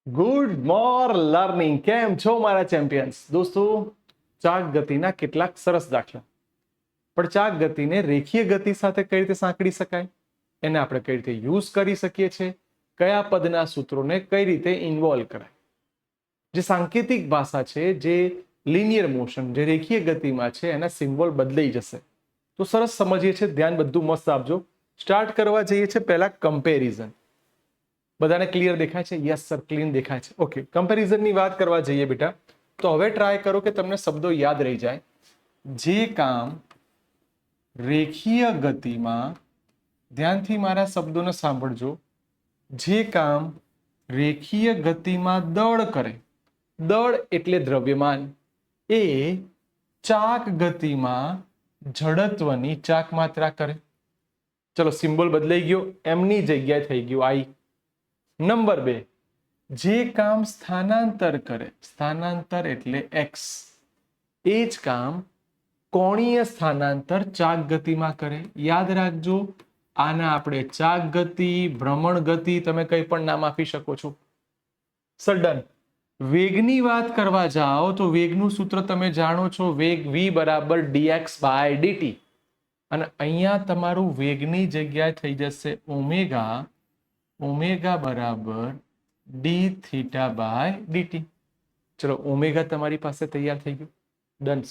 Good મોર learning. કેમ છો મારા ચેમ્પિયન્સ? દોસ્તો, ચાક ગતિના કેટલાક સરસ દાખલા. પણ ચાક ગતિને રેખીય ગતિ સાથે કઈ રીતે સાંકળી શકાય, એને આપણે કઈ રીતે યુઝ કરી શકીએ છીએ, કયા પદના સૂત્રોને કઈ રીતે ઇન્વોલ્વ કરાય. જે સાંકેતિક ભાષા છે, જે લિનિયર મોશન, જે રેખીય ગતિમાં છે, એના સિમ્બોલ બદલાઈ જશે. તો સરસ સમજીએ છીએ. ધ્યાન બધું મસ્ત આપજો. સ્ટાર્ટ કરવા જઈએ છીએ પહેલા કમ્પેરિઝન. બધાને ક્લિયર દેખાય છે? યસ સર, ક્લીન દેખાય છે. ઓકે, કમ્પેરિઝનની વાત કરવા જઈએ બેટા, તો હવે ટ્રાય કરો કે તમને શબ્દો યાદ રહી જાય. જે કામ રેખીય ગતિમાં, ધ્યાનથી મારા શબ્દોને સાંભળજો, જે કામ રેખીય ગતિમાં દળ કરે, દળ એટલે દ્રવ્યમાન, એ ચાક ગતિમાં જડત્વની ચાક માત્રા કરે. ચલો, સિમ્બોલ બદલાઈ ગયો, એમની જગ્યાએ થઈ ગયું આઈ. નંબર 2, જે કામ સ્થાનાંતર કરે, સ્થાનાંતર એટલે એક્સ, એ જ કામ કોણીય સ્થાનાંતર ચાક ગતિમાં કરે. યાદ રાખજો, આના આપણે ચાક ગતિ, ભ્રમણ ગતિ, તમે કંઈ પણ નામ આપી શકો છો. સડન. વેગની વાત કરવા જાઓ તો વેગનું સૂત્ર તમે જાણો છો, વેગ v બરાબર dx બાય dt. અને અહીંયા તમારું વેગની જગ્યાએ થઈ જશે ઓમેગા, ઓમેગા બરાબર ડી થીટા બાય ડીટી. ચલો, ઓમેગા તમારી પાસે તૈયાર થઈ ગયું. ડન.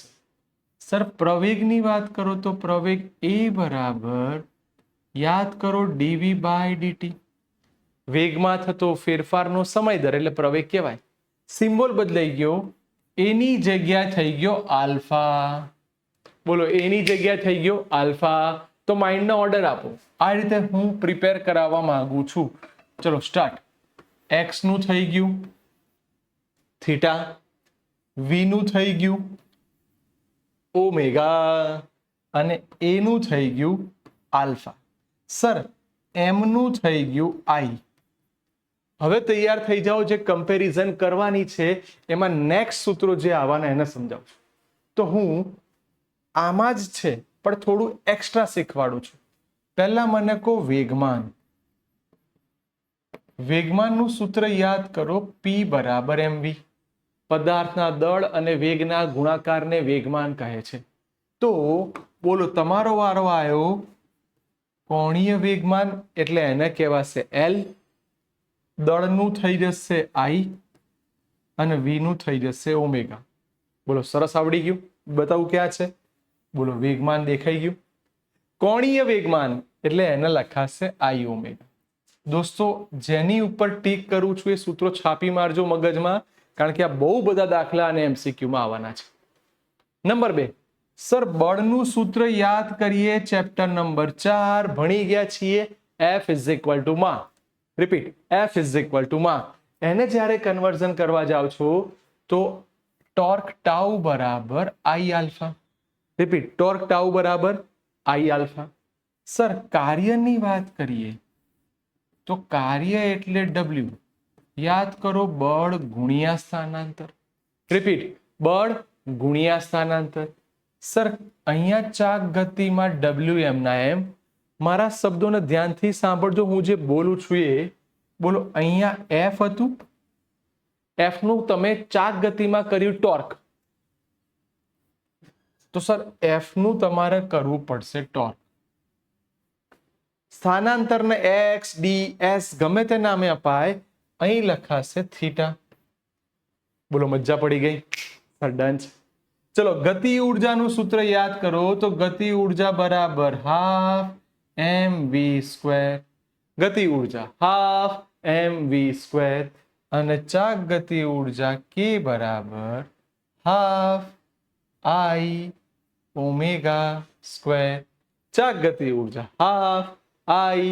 સર, પ્રવેગની વાત કરો તો પ્રવેગ એ બરાબર, યાદ કરો, ડીવી બાય ડીટી. વેગમાં થતો ફેરફારનો સમય દર એટલે પ્રવેગ કહેવાય. સિમ્બોલ બદલાઈ ગયો, એની જગ્યાએ થઈ ગયો આલ્ફા. બોલો, એની જગ્યાએ થઈ ગયો આલ્ફા. તો માઇન્ડનો ઓર્ડર આપો. આ રીતે હું પ્રિપેર કરાવવા માંગુ છું. ચલો સ્ટાર્ટ. એક્સ નું થઈ ગયું થીટા, વી નું થઈ ગયું ઓમેગા, અને એ નું થઈ ગયું આલ્ફા. સર, એમ નું થઈ ગયું આઈ. હવે તૈયાર થઈ જાઓ. જે કમ્પેરિઝન કરવાની છે એમાં નેક્સ્ટ સૂત્રો જે આવવાના એને સમજાવું છું. તો હું આમાં જ છે પણ થોડું એક્સ્ટ્રા શીખવાડું છું. પહેલા મને કહો વેગમાન. વેગમાનનું સૂત્ર યાદ કરો, P બરાબર mv. પદાર્થના દળ અને વેગના ગુણાકારને વેગમાન કહે છે. તો બોલો, તમારો વારો આવ્યો. કોણીય વેગમાન એટલે એને કહેવાશે L. દળનું થઈ જશે I અને V નું થઈ જશે ઓમેગા. બોલો, સરસ આવડી ગયું. બતાવું ક્યાં છે? બોલો, વેગમાન દેખાઈ ગયું. કોણીય વેગમાન એટલે એને લખાશે I ઓમેગા. દોસ્તો, જેની ઉપર ટીક કરું છું એ સૂત્રો છાપી મારજો મગજમાં, કારણ કે આ બહુ બધા દાખલા અને એમસીક્યુમાં આવવાના છે. નંબર 2, સર, બળનું સૂત્ર યાદ કરીએ. ચેપ્ટર નંબર 4 ભણી ગયા છીએ. F ઇઝ ઇક્વલ ટુ માં. Repeat, F is equal to માં. એને જ્યારે કન્વર્ઝન કરવા જાઓ છો તો ટોર્ક ટાઉ બરાબર I alpha. Repeat, torque tau બરાબર I આલ્ફા. સર, કાર્યની વાત કરીએ તો કાર્ય એટલે W. યાદ કરો, બળ ગુણ્યા સ્થાનાંતર. રિપીટ, બળ ગુણ્યા સ્થાનાંતર. સર, અહીંયા ચાક ગતિમાં WM ના એમ. મારા શબ્દોને ધ્યાનથી સાંભળજો. હું જે બોલું છું એ બોલો. અહીંયા F હતું, F નું તમે ચાક ગતિમાં કર્યું ટોર્ક, તો સર F નું તમારે કરવું પડશે ટોર્ક. સ્થાનાંતરને એક્સ, ડી, એસ ગમે તે નામે અપાય, અહીં લખાશે થીટા. બોલો, મજા પડી ગઈ? ડન. ચલો, ગતિ ઉર્જાનું સૂત્ર યાદ કરો તો ગતિ ઉર્જા બરાબર હાફ mv સ્ક્વેર. ગતિ ઉર્જા હાફ mv સ્ક્વેર. અને ચાક ગતિ ઉર્જા k બરાબર હાફ I ઓમેગા સ્ક્વેર. ચાક ગતિ ઉર્જા half I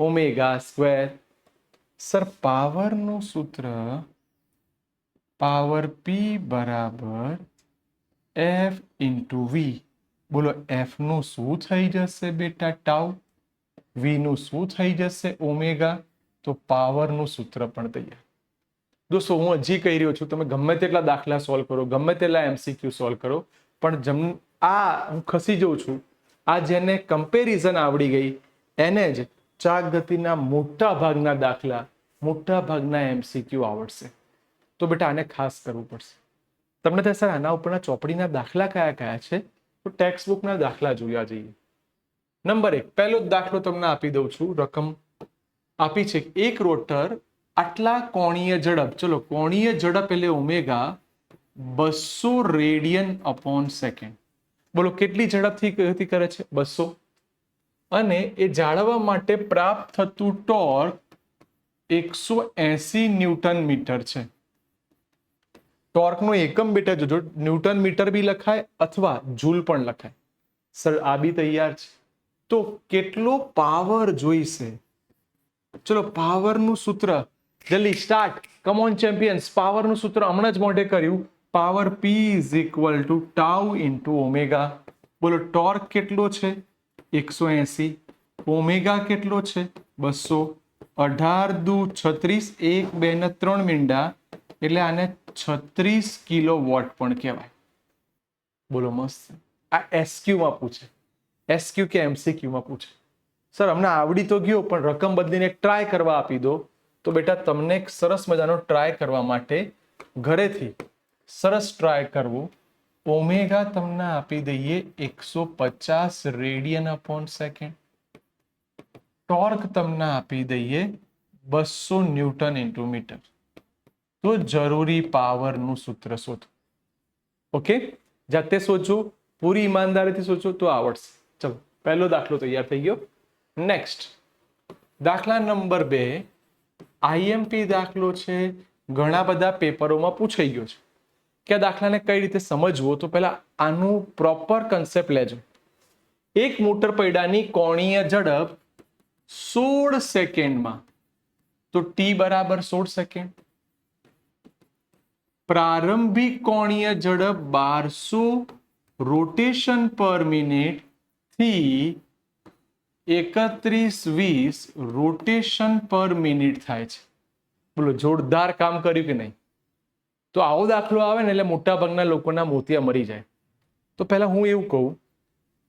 omega square. Sir, પાવરનું સૂત્ર પાવર P બરાબર F ઇન્ટુ V. બોલો, F નું શું થઈ જશે બેટા? ટાઉ. V નું શું થઈ જશે? ઓમેગા. તો પાવરનું સૂત્ર પણ તૈયાર. દોસ્તો, હું હજી કહી રહ્યો છું, તમે ગમે તેટલા દાખલા સોલ્વ કરો, ગમે તેટલા એમસીક્યુ સોલ્વ કરો, પણ હું ખસી જઉં છું. આ જેને કમ્પેરિઝન આવડી ગઈ એને જ ચાક ગતિના મોટા ભાગના દાખલા મોટા ભાગના MCQ આવડશે. તો બેટા આને ખાસ કરવું પડશે. તમને થાય સર આના ઉપરના ચોપડીના દાખલા કયા કયા છે? તો ટેક્સ્ટ બુકના દાખલા જોયા જઈએ. નંબર 1, પહેલો જ દાખલો તમને આપી દઉં છું. રકમ આપી છે, એક રોટર આટલા કોણીય ઝડપ, ચલો કોણીય ઝડપ એટલે ઓમેગા 200 રેડિયન અપોન સેકન્ડ. બોલો કેટલી ઝડપથી ગતિ કરે છે? 200. અને એ જાળવવા માટે પ્રાપ્ત થતું ટોર્ક 180 ન્યૂટન મીટર છે. ટોર્કનો એકમ બેટા જોજો, ન્યૂટન મીટર બી લખાય અથવા જૂલ પણ લખાય. સર આ બી તૈયાર છે. તો કેટલો પાવર જોઈશે? ચલો પાવરનું સૂત્ર જલ્દી સ્ટાર્ટ. કમ ઓન ચેમ્પિયન્સ, પાવરનું સૂત્ર હમણાં જ મોઢે કર્યું. Power P is equal to tau into omega. બોલો ટોર્ક કેટલો છે? 180. ઓમેગા કેટલો છે? 200. 18 દુ 36, 1 2 ને 3 મીંડા, એટલે આને 36 કિલોવોટ પણ કહેવાય. બોલો મસ્ત. આ SQ માં પૂછે, SQ કે MCQ માં પૂછે. સર અમને આવડી તો ગયો પણ રકમ બદલીને ટ્રાય કરવા આપી દો. તો બેટા તમને એક સરસ મજાનો ટ્રાય કરવા માટે ઘરેથી સરસ ટ્રાય કરવું. ઓમેગા તમને આપી દઈએ 150 રેડિયન અપોન સેકન્ડ. ટોર્ક તમને આપી દઈએ 200 ન્યૂટન ઇન્ટુ મીટર. તો જરૂરી પાવરનું સૂત્ર શોધો. ઓકે, જાતે સોચો, પૂરી ઈમાનદારીથી સોચો તો આવડશે. ચલો પહેલો દાખલો તૈયાર થઈ ગયો. નેક્સ્ટ દાખલા નંબર 2, IMP દાખલો છે. ઘણા બધા પેપરોમાં પૂછાઈ ગયો છે કે આ દાખલાને કઈ રીતે સમજવો. તો પહેલા આનું પ્રોપર કન્સેપ્ટ લેજો. એક મોટર પૈડાની કોણીય ઝડપ 16 સેકન્ડમાં, તો T બરાબર 16 સેકન્ડ. પ્રારંભિક કોણીય ઝડપ 1200 રોટેશન પર મિનિટ થી 3120 રોટેશન પર મિનિટ થાય છે. બોલો જોરદાર કામ કર્યું કે નહીં? તો આવો દાખલો આવે ને એટલે મોટા ભાગના લોકોના મોતિયા મરી જાય. તો પહેલા હું એવું કહું,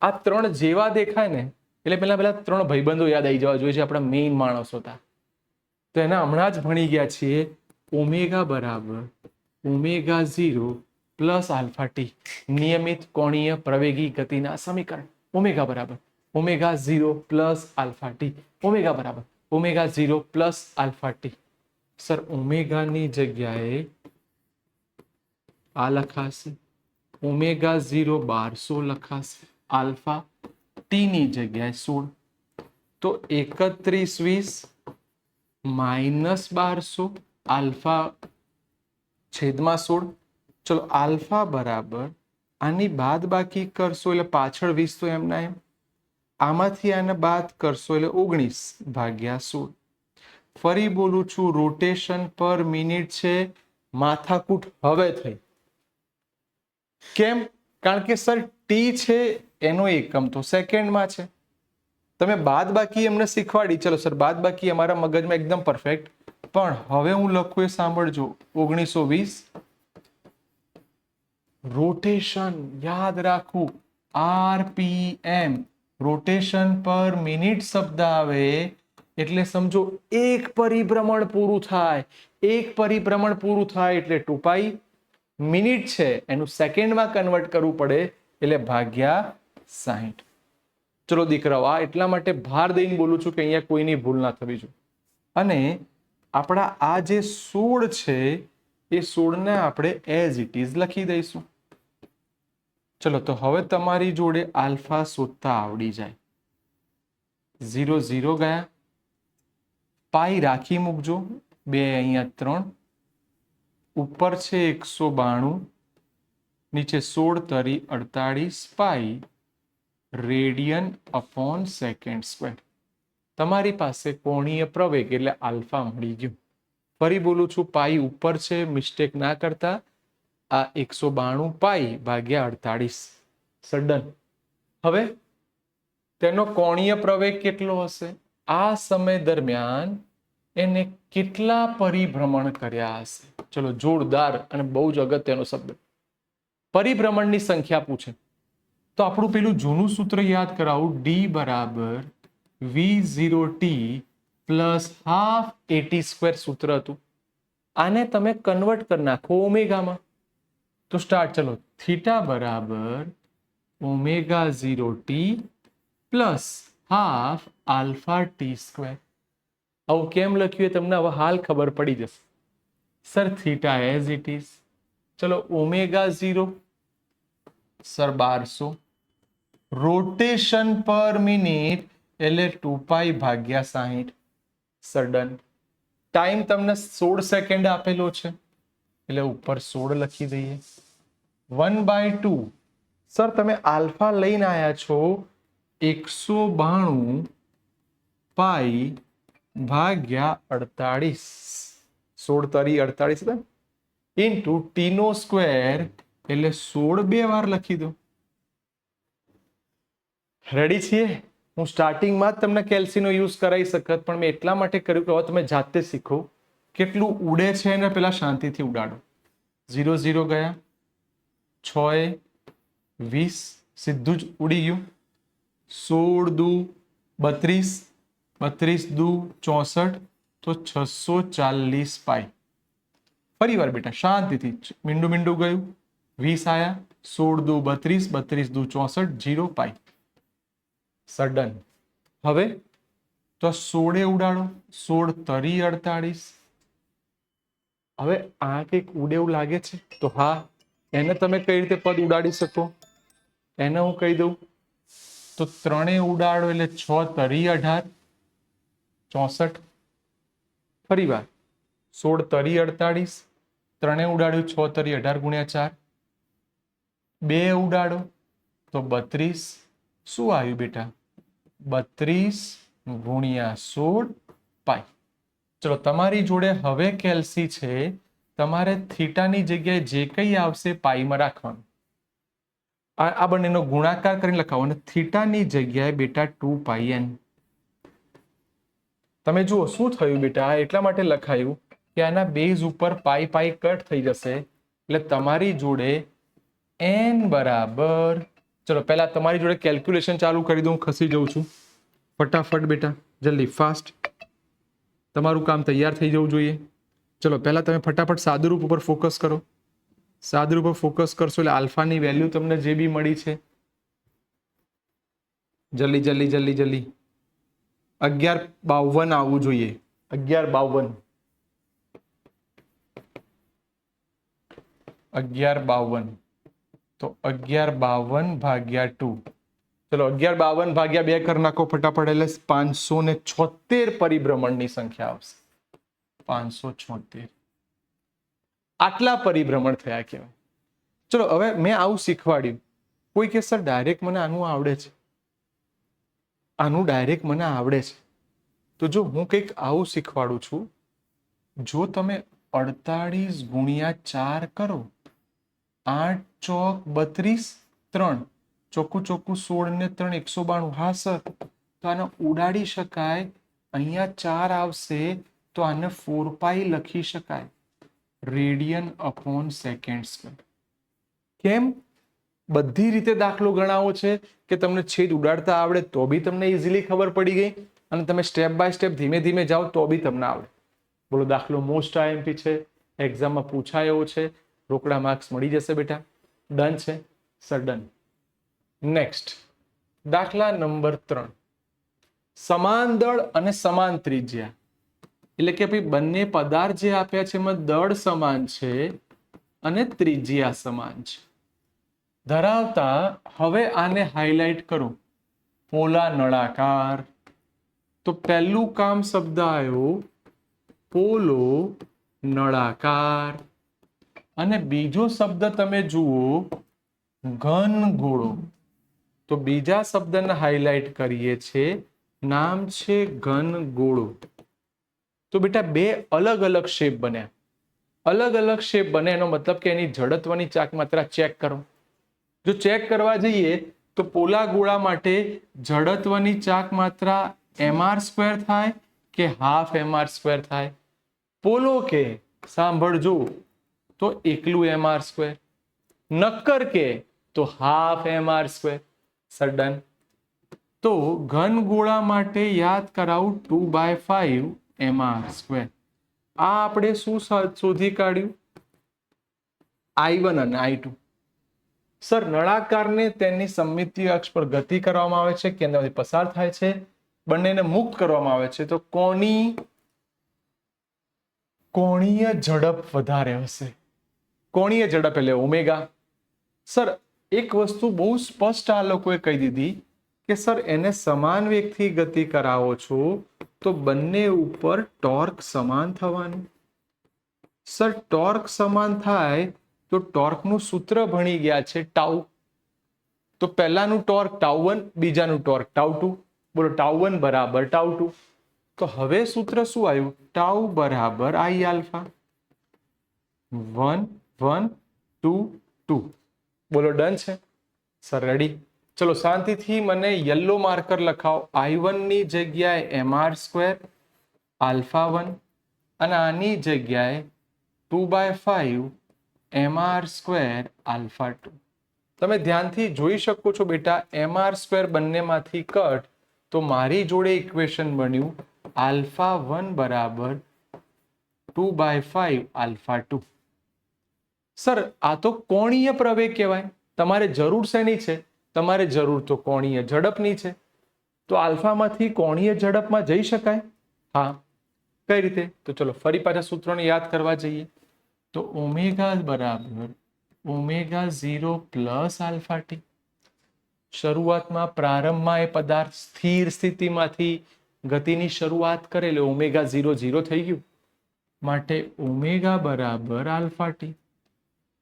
આ ત્રણ જેવા દેખાય ને એટલે પહેલા 3 ભાઈબંધો યાદ આવી જવા જોઈએ છે, આપણા મેઇન માણસો હતા. તો એના હમણાં જ ભણી ગયા છીએ. ઓમેગા બરાબર ઓમેગા 0 પ્લસ આલ્ફા ટી, નિયમિત કોણીય પ્રવેગી ગતિના સમીકરણ. ઓમેગા બરાબર omega 0 plus alpha t. Omega બરાબર omega 0 plus alpha t. Sir ઓમેગાની જગ્યાએ આ લખાશે, ઓમેગા 0 1200 લખાશે, આલ્ફા ટી ની જગ્યાએ 16. તો 3120 માઇનસ 1200, આલ્ફા છેદમાં 16. ચલો આલ્ફા બરાબર આની બાદ બાકી કરશો એટલે પાછળ 20 તો એમના એમ, આમાંથી આને બાદ કરશો એટલે 19 ભાગ્યા 16. ફરી બોલું છું, રોટેશન પર મિનિટ છે. માથાકૂટ હવે થઈ. કેમ? કારણ કે સર ટી છે એનો એકમ તો સેકન્ડમાં છે. તમે બાદ બાકી એમને શીખવાડી, ચલો સર બાદ બાકી અમારા મગજમાં એકદમ પરફેક્ટ, પણ હવે હું લખું એ સાંભળજો. 1920 રોટેશન યાદ રાખવું, RPM રોટેશન પર મિનિટ શબ્દ આવે એટલે સમજો એક પરિભ્રમણ પૂરું થાય. એક પરિભ્રમણ પૂરું થાય એટલે 2π. મિનિટ છે એનું સેકન્ડમાં કન્વર્ટ કરવું પડે એટલે ભાગ્યા 60. ચલો દીકરાઓ, આ એટલા માટે ભાર દઈને બોલું છું કે અહીંયા કોઈની ભૂલ ના થવી જોઈએ. અને આપણા આ જે 16 છે એ 16 ને આપણે એઝ ઇટ ઇઝ લખી દઈશું. ચલો તો હવે તમારી જોડે આલ્ફા શોધતા આવડી જાય. 0 0 ગયા, પાઈ રાખી મૂકજો, 2 અહીંયા 3, ઉપર છે 192, નીચે 16 તરી 48 પાઈ રેડિયન અપોન સેકન્ડ સ્ક્વેર. તમારી પાસે કોણીય પ્રવેગ એટલે આલ્ફા મળી ગયું. ફરી બોલું છું, પાઈ ઉપર છે, મિસ્ટેક ના કરતા. આ 192 પાઈ ભાગ્યા 48 સડન. હવે તેનો કોણીય પ્રવેગ કેટલો હશે? આ સમય દરમિયાન એને કેટલા પરિભ્રમણ કર્યા હશે? ચલો જોરદાર અને બહુ જ અગત્યનો શબ્દ, પરિભ્રમણની સંખ્યા પૂછે તો આપણું પેલું જૂનું સૂત્ર યાદ કરાવું. D બરાબર V0t plus half at square સૂત્ર હતું. આને તમે કન્વર્ટ કરી નાખો ઓમેગામાં. તો સ્ટાર્ટ, ચલો. થીટા બરાબર omega 0 T plus half alpha T square. આવું કેમ લખ્યું એ તમને હવે હાલ ખબર પડી જશે. Sir theta as it is. ચલો omega 0 sir 1200. Rotation per minute એટલે 2π ભાગ્યા 60. Sir done. ટાઈમ તમને 16 સેકન્ડ આપેલો છે એટલે ઉપર 16 લખી દઈએ. 1/2. સર તમે આલ્ફા લઈને આયા છો 192 પાઈ ભાગ્યા 48. 16 તરી 48 ઇન્ટુ ટી નો સ્ક્વેર એટલે 16 બે વાર લખી દો. રેડી છીએ? હું સ્ટાર્ટિંગમાં જ તમને કેલ્સીનો યુઝ કરાવી શકત, પણ મેં એટલા માટે કર્યું કે હવે તમે જાતે શીખો. કેટલું ઉડે છે એને પેલા શાંતિથી ઉડાડો. 0 0 ગયા, 6 એ 20 સીધું જ ઉડી ગયું. 16 દુ 32, 32 દુ 64 તો 640 પાઈ. ફરી વાર બેટા શાંતિથી, મીંડું મીંડું ગયું, 20 આયા, 16 દુ 32, 32 દુ 64, 0 પાઈ. Sir done. હવે તો 16 ઉડાડો, 16 તરી 48. હવે આ કંઈક ઉડે એવું લાગે છે તો હા, એને તમે કઈ રીતે પદ ઉડાડી શકો એને હું કહી દઉં. તો 3 ઉડાડો એટલે 6 તરી 18, 64. ફરી વાર 16 તરી 48, 3 ઉડાડ્યું 6 તરી 18 ગુણ્યા 4. 2 ઉડાડો તો 32. શું આવ્યું બેટા? 32 ગુણ્યા 16 પાઈ. ચલો તમારી જોડે હવે કેલ્સી છે, તમારે થીટાની જગ્યાએ જે કંઈ આવશે પાઈમાં રાખવાનું. આ બંનેનો ગુણાકાર કરીને લખાવો અને થીટાની જગ્યાએ બેટા 2πn. તમે જુઓ શું થયું બેટા, એટલા માટે લખાયું કે આના બેઝ ઉપર પાઈ પાઈ કટ થઈ જશે એટલે તમારી જોડે n બરાબર, ચલો પહેલા તમારી જોડે કેલ્ક્યુલેશન ચાલુ કરી દઉં. ખસી જઉં છું ફટાફટ બેટા, જલ્દી ફાસ્ટ. તમારું કામ તૈયાર થઈ જવું જોઈએ. ચલો પહેલા તમે ફટાફટ સાદુરૂપ ઉપર ફોકસ કરો. સાદુરૂપ ઉપર ફોકસ કરશો એટલે આલ્ફાની વેલ્યુ તમને જે બી મળી છે જલ્દી જલ્દી જલ્દી જલ્દી 1152 આવવું જોઈએ. 1152 તો 1152 ભાગ્યા 2. ચલો 1152 ભાગ્યા 2 કરી નાખો ફટાફટ એટલે 576 પરિભ્રમણની સંખ્યા આવશે. 576 આટલા પરિભ્રમણ થયા કહેવાય. ચલો હવે મેં આવું શીખવાડ્યું. કોઈ કે સર ડાયરેક્ટ મને આનું આવડે છે, આનું ડાયરેક્ટ મને આવડે છે. તો જો હું કંઈક આવું શીખવાડું છું, જો તમે 48 ગુણ્યા 4 કરો, 8 ચોક 32, 3 ચોખ્ખું ચોખ્ખું 16 ને 3 192. હા સર, તો આને ઉડાડી શકાય. અહીંયા 4 આવશે તો આને 4π લખી શકાય, રેડિયન અપોન સેકન્ડ સ્ક્વેર. કેમ? બધી રીતે દાખલો ગણાવો છે કે તમને છેદ ઉડાડતા આવડે તો બી તમને ઇઝીલી ખબર પડી ગઈ, અને તમે સ્ટેપ બાય સ્ટેપ ધીમે ધીમે જાઓ તો બી તમને આવડે. બોલો દાખલો મોસ્ટ આઈએમપી છે, એક્ઝામમાં પૂછાય એવો છે, રોકડા માર્ક્સ મળી જશે બેટા. ડન છે સર? ડન. નેક્સ્ટ દાખલા નંબર 3. સમાન દળ અને સમાન ત્રિજ્યા, એટલે કે ભાઈ બંને પદાર્થ જે આપ્યા છે એમાં દળ સમાન છે અને ત્રિજ્યા સમાન છે ધરાવતા. હવે આને હાઇલાઇટ કરો. પોલા નળાકાર. તો પહેલું કામ શબ્દ આવ્યો પોલો નળાકાર, અને બીજો શબ્દ તમે જુઓ ઘન ગોળો. તો બીજા શબ્દને હાઇલાઇટ કરીએ છીએ, નામ છે ઘન ગોળો. તો બેટા બે અલગ અલગ શેપ બન્યા. અલગ અલગ શેપ બને એનો મતલબ કે એની જડત્વની ચાક માત્રા ચેક કરો. જો ચેક કરવા જઈએ તો પોલા ગોળા માટે જડત્વની ચાક માત્રા mr² થાય કે હાફ mr² થાય? પોલો કે સાંભળજો તો એકલું mr², નક્કર કે તો હાફ mr². Sir done. તો ઘન ગોળા માટે યાદ કરાવું 2/5 mr². આ આપણે શું શોધી કાઢ્યું? I1 અને I2. સર નળાકારને તેની સમમિતીય અક્ષ પર ગતિ કરવામાં આવે છે, કેન્દ્રમાંથી પસાર થાય છે, બંનેને મુક્ત કરવામાં આવે છે, તો કોણીય ઝડપ વધારે હશે. કોણીય ઝડપ એટલે ઓમેગા. સર એક વસ્તુ બહુ સ્પષ્ટ આ લોકોએ કહી દીધી કે સર એને સમાન વેગથી ગતિ કરાવો છો તો બંને ઉપર ટોર્ક સમાન થવાનું. સર ટોર્ક સમાન થાય તો ટોર્કનું સૂત્ર ભણી ગયા છે ટાઉ. તો પહેલાનું ટોર્ક ટાઉ1, બીજાનું ટોર્ક ટાઉ2. બોલો ટાઉ1 બરાબર ટાઉ2. તો હવે સૂત્ર શું આવ્યું? ટાઉ બરાબર I આલ્ફા. 1 1 2 2. બોલો ડન છે સર? રેડી? ચલો શાંતિથી મને યલો માર્કર લખાવો. I1 ની જગ્યાએ mr² આલ્ફા1 અને આની જગ્યાએ 2/5 mr² આલ્ફા2. તમે ધ્યાનથી જોઈ શકો છો બેટા, mr² બંનેમાંથી કટ તો મારી જોડે ઇક્વેશન બન્યું આલ્ફા1 બરાબર 2/5 આલ્ફા2. સર આ તો કોણીય પ્રવેગ કહેવાય. તમારે જરૂર શેની છે? તમારે જરૂર તો કોણીય ઝડપની છે. તો આલ્ફામાંથી કોણીય ઝડપમાં જઈ શકાય? હા. કઈ રીતે? તો ચલો ફરી પાછા સૂત્રોને યાદ કરવા જઈએ. તો ઓમેગા બરાબર ω0 પ્લસ આલ્ફા ટી. શરૂઆતમાં પ્રારંભમાં એ પદાર્થ સ્થિર સ્થિતિમાંથી ગતિની શરૂઆત કરે એટલે ω0 0 થઈ ગયું, માટે ઓમેગા બરાબર આલ્ફા ટી.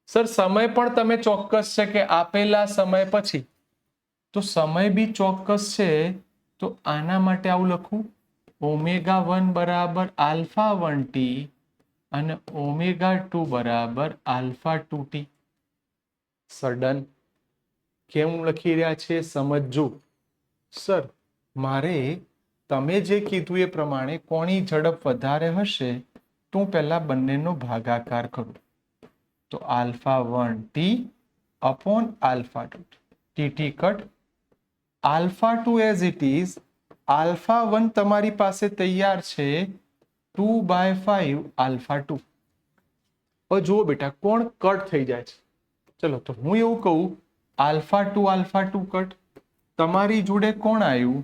સર સમય પણ તમે ચોક્કસ છે કે આપેલા સમય પછી, તો સમય બી ચોક્કસ છે, તો આના માટે આવું લખું ω1 બરાબર આલ્ફા1 ટી અને ω2 બરાબર આલ્ફા2 ટી. Sir done. કેમ લખી રહ્યા છે સમજો. સર મારે તમે જે કીધું એ પ્રમાણે કોની ઝડપ વધારે હશે તો હું પહેલા બંનેનો ભાગાકાર કરું. તો alpha one t upon alpha two t cut. Alpha two as it is. Alpha one તમારી પાસે તૈયાર છે 2/5 આલ્ફા2. હવે જુઓ બેટા કોણ કટ થઈ જાય છે. ચલો તો હું એવું કહું આલ્ફા2 કટ. તમારી જોડે કોણ આવ્યું?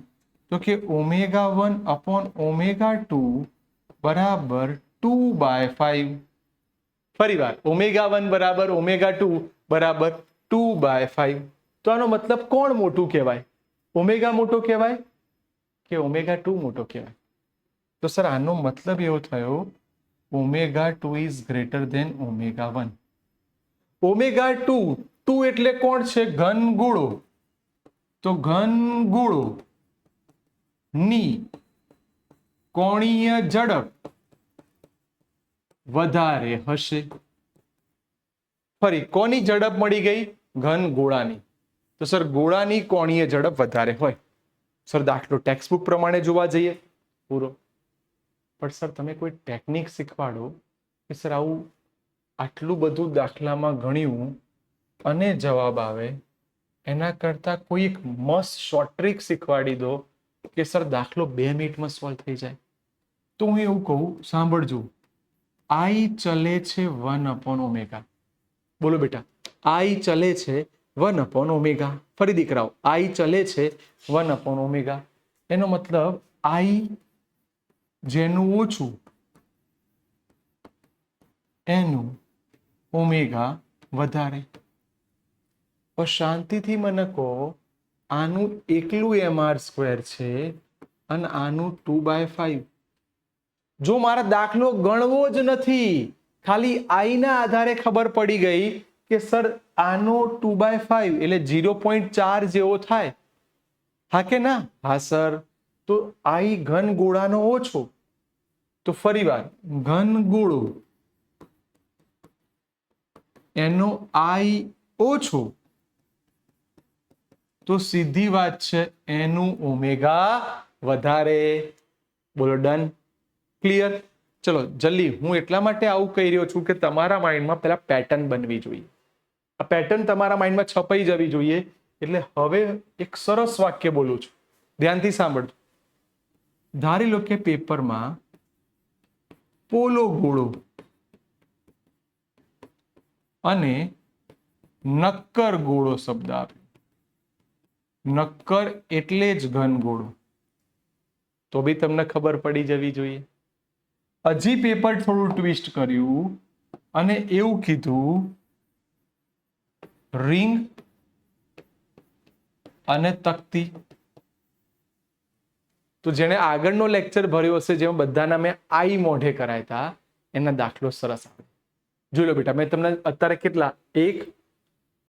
તો કે ω1 અપોન ω2 બરાબર 2/5. ફરી વાર ω1 બરાબર ω2 બરાબર 2/5. તો આનો મતલબ કોણ મોટું કહેવાય? ઓમેગા મોટો કહેવાય કે ω2 મોટો કહેવાય? તો સર આનો મતલબ એવો થયો ω2 ઇઝ ગ્રેટર ધેન ω1. ω2 એટલે કોણ છે? ઘન ગોળો. તો ઘન ગોળો ની કોણીય ઝડપ વધારે હશે. ફરી કોની ઝડપ મળી ગઈ? ઘન ગોળાની. તો સર ગોળાની કોણીય ઝડપ વધારે હોય. સર દાખલો ટેક્સ્ટબુક પ્રમાણે જોવા જઈએ પૂરો. પણ સર તમે કોઈ ટેકનિક શીખવાડો કે સર આવું આટલું બધું દાખલામાં ગણ્યું અને જવાબ આવે, એના કરતા કોઈ એક મસ્ત શોર્ટ ટ્રીક શીખવાડી દો કે સર દાખલો 2 મિનિટમાં સોલ્વ થઈ જાય. તો હું એવું કહું, સાંભળજો. I ચલે છે 1/ω. બોલો બેટા, I ચલે છે 1/ω. ફરી દીકરાઓ, I ચલે છે 1/ω. એનો મતલબ I જેનું ઓછું એનું ઓમેગા વધારે. તો શાંતિથી મને કહો, આનું એકલું mr² છે અને આનું 2/5. જો મારા દાખલો ગણવો જ નથી, ખાલી I ના આધારે ખબર પડી ગઈ કે સર આનો 2/5 એટલે 0.4 જેવો થાય. હા કે ના? હા સર. તો I ઘન ગોળાનો ઓછો. તો ફરી વાર ઘન ગોળો એનો I ઓછો, તો સીધી વાત છે એનું ઓમેગા વધારે. બોલો ડન. ક્લિયર? ચલો જલ્દી. હું એટલા માટે આવું કહી રહ્યો છું કે તમારા માઇન્ડમાં પેલા પેટર્ન બનવી જોઈએ. આ પેટર્ન તમારા માઇન્ડમાં છપાઈ જવી જોઈએ. એટલે હવે એક સરસ વાક્ય બોલું છું. ધ્યાનથી સાંભળજો. ધારી લો કે પેપરમાં પોલો ગોળો અને નક્કર ગોળો શબ્દ આપ્યો. નક્કર એટલે જ ઘન ગોળો. તો બી તમને ખબર પડી જવી જોઈએ. હજી પેપર થોડું ટ્વિસ્ટ કર્યું અને એવું કીધું રિંગ અને તકતી. તો જેને આગળનો લેક્ચર ભર્યો હશે, જેમાં બધાના મેં આઈ મોઢે કરાયા હતા, એના દાખલો સરસ આવે. જોઈ લો બેટા, મેં તમને અત્યારે કેટલા 1